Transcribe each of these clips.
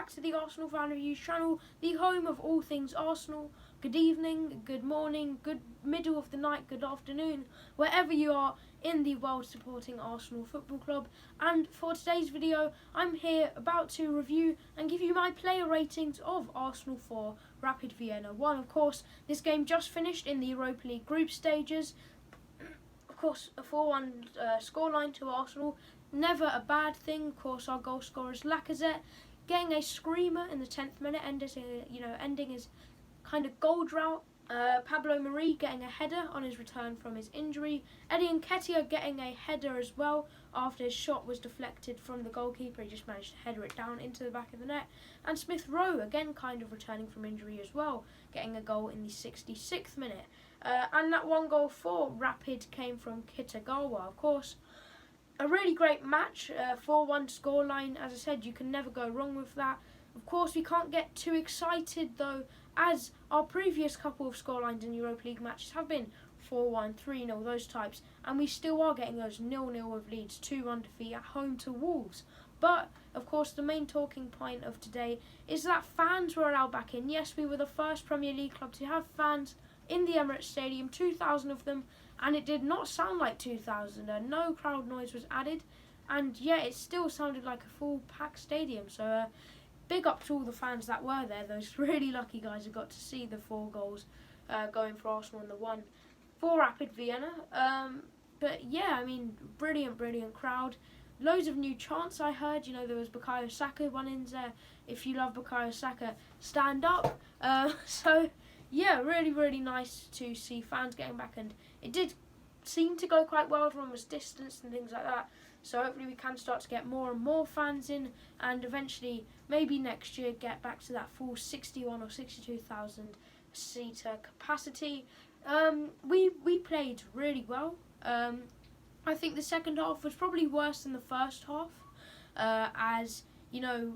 back to the Arsenal Fan Reviews channel, the home of all things Arsenal. Good evening, good morning, good middle of the night, good afternoon, wherever you are in the world supporting Arsenal Football Club. And for today's video, I'm here about to review and give you my player ratings of Arsenal 4, Rapid Vienna 1. Of course, this game just finished in the Europa League group stages. Of course, a 4-1 scoreline to Arsenal. Never a bad thing. Of course, our goal scorer is Lacazette, getting a screamer in the 10th minute, ending his kind of goal drought. Pablo Mari getting a header on his return from his injury. Eddie Nketiah getting a header as well after his shot was deflected from the goalkeeper. He just managed to header it down into the back of the net. And Smith Rowe again kind of returning from injury as well, getting a goal in the 66th minute. And that one goal for Rapid came from Kitagawa. Of course, a really great match, 4-1 scoreline. As I said, you can never go wrong with that. Of course, we can't get too excited though, as our previous couple of scorelines in Europa League matches have been 4-1, 3-0, those types, and we still are getting those 0-0 with leads, 2-1 defeat at home to Wolves. But, of course, the main talking point of today is that fans were allowed back in. Yes, we were the first Premier League club to have fans in the Emirates Stadium, 2,000 of them, and it did not sound like 2,000. No crowd noise was added, and yet it still sounded like a full packed stadium. So big up to all the fans that were there, those really lucky guys who got to see the 4 goals going for Arsenal and the 1 for Rapid Vienna. But yeah, I mean, brilliant crowd. Loads of new chants I heard. You know, there was Bukayo Saka one in there. If you love Bukayo Saka, stand up. So yeah, really nice to see fans getting back, and it did seem to go quite well. Everyone was distanced and things like that. So hopefully we can start to get more and more fans in, and eventually, maybe next year, get back to that full 61 or 62,000 seater capacity. We played really well. I think the second half was probably worse than the first half, as you know,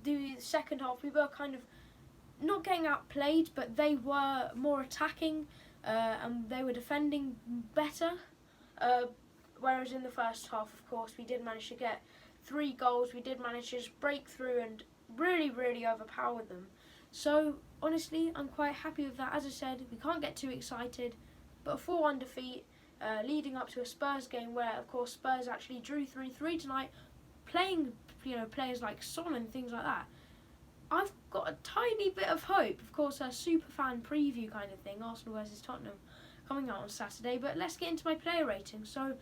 the second half we were kind of not getting outplayed, but they were more attacking, and they were defending better. Whereas in the first half, of course, we did manage to get 3 goals. We did manage to just break through and really overpower them. So honestly, I'm quite happy with that. As I said, we can't get too excited, but a 4-1 defeat, leading up to a Spurs game where, of course, Spurs actually drew 3-3 tonight, playing players like Son and things like that. I've got a tiny bit of hope. Of course, a super fan preview kind of thing, Arsenal versus Tottenham, coming out on Saturday. But let's get into my player rating. So,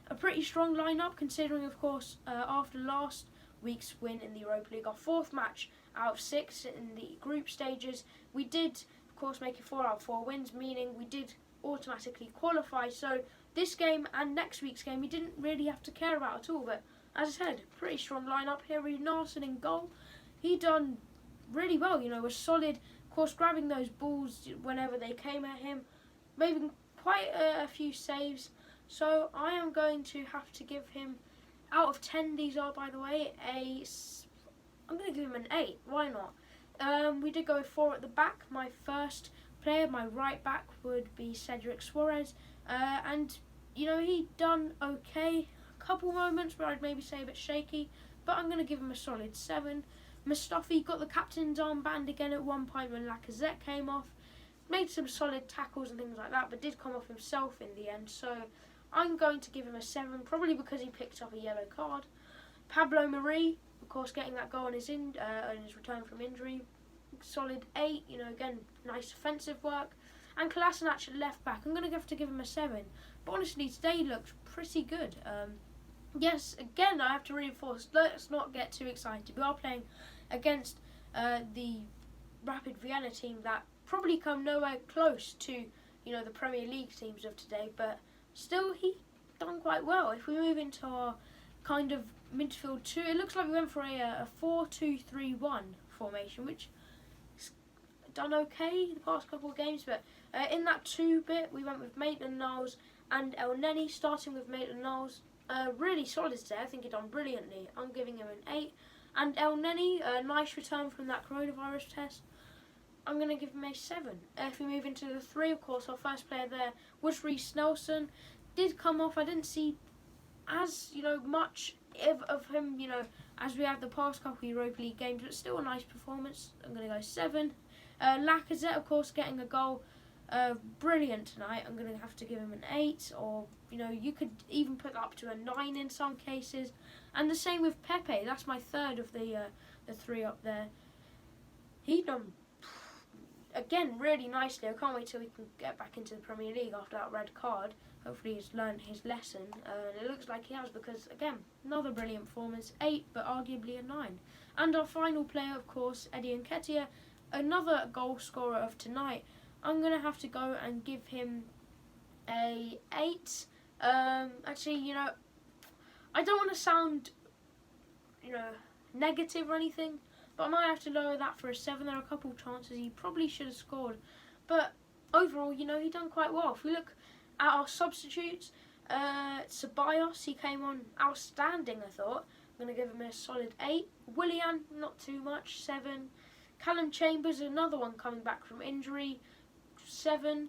a pretty strong lineup, considering, of course, after last week's win in the Europa League, our 4th match out of 6 in the group stages, we did, of course, make it 4 out of 4 wins, meaning we did automatically qualify. So this game and next week's game, we didn't really have to care about at all. But as I said, pretty strong lineup here. Rhys Nelson in goal. He done really well, you know, was solid. Of course, grabbing those balls whenever they came at him, making quite a few saves. So I am going to have to give him, out of 10 these are, by the way, I'm going to give him an 8. Why not? We did go with 4 at the back. My first player, my right back, would be Cedric Suarez. And, you know, he done okay. A couple moments where I'd maybe say a bit shaky, but I'm going to give him a solid 7. Mustafi got the captain's armband again at one point when Lacazette came off. Made some solid tackles and things like that, but did come off himself in the end. So I'm going to give him a 7, probably because he picked up a yellow card. Pablo Mari, of course, getting that goal on his return from injury. Solid 8, you know, again, nice defensive work. And Kolasinac at left back, I'm going to have to give him a 7. But honestly, today looked pretty good. Yes, again, I have to reinforce, let's not get too excited. We are playing against the Rapid Vienna team that probably come nowhere close to, you know, the Premier League teams of today, but still he done quite well. If we move into our kind of midfield 2, it looks like we went for a 4-2-3-1 formation, which has done okay the past couple of games, but in that 2 bit we went with Maitland-Niles and El Neni, starting with Maitland-Niles. Really solid today. I think he done brilliantly. I'm giving him an 8. And El Neni, a nice return from that coronavirus test, I'm going to give him a 7. If we move into the 3, of course, our first player there was Rhys Nelson. Did come off. I didn't see as much of him, as we have the past couple Europa League games, but still a nice performance. I'm going to go 7. Lacazette, of course, getting a goal. Brilliant tonight. I'm going to have to give him an 8, or you could even put that up to a 9 in some cases. And the same with Pepe. That's my third of the 3 up there. He done again really nicely. I can't wait till he can get back into the Premier League after that red card. Hopefully he's learned his lesson, and it looks like he has, because again, another brilliant performance. 8, but arguably a 9. And our final player, of course, Eddie Nketiah, another goal scorer of tonight. I'm going to have to go and give him a 8. Actually, I don't want to sound, negative or anything, but I might have to lower that for a 7. There are a couple of chances he probably should have scored. But overall, he done quite well. If we look at our substitutes, Ceballos, he came on outstanding, I thought. I'm going to give him a solid 8. Willian, not too much, 7. Callum Chambers, another one coming back from injury, 7.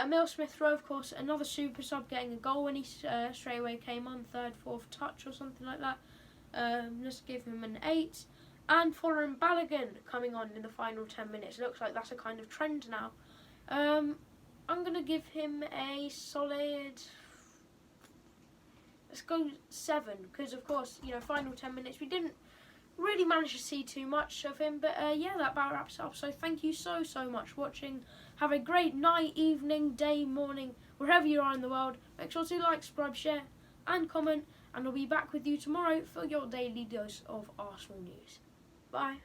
Emil Smith-Rowe, of course, another super sub, getting a goal when he straight away came on, 3rd, 4th touch or something like that. Let's give him an 8. And Folarin Balogun coming on in the final 10 minutes. It looks like that's a kind of trend now. I'm going to give him a solid, let's go 7, because of course, final 10 minutes, we didn't really manage to see too much of him, but yeah, that about wraps it up. So thank you so much for watching. Have a great night, evening, day, morning, wherever you are in the world. Make sure to like, subscribe, share and comment, and I'll be back with you tomorrow for your daily dose of Arsenal news. Bye.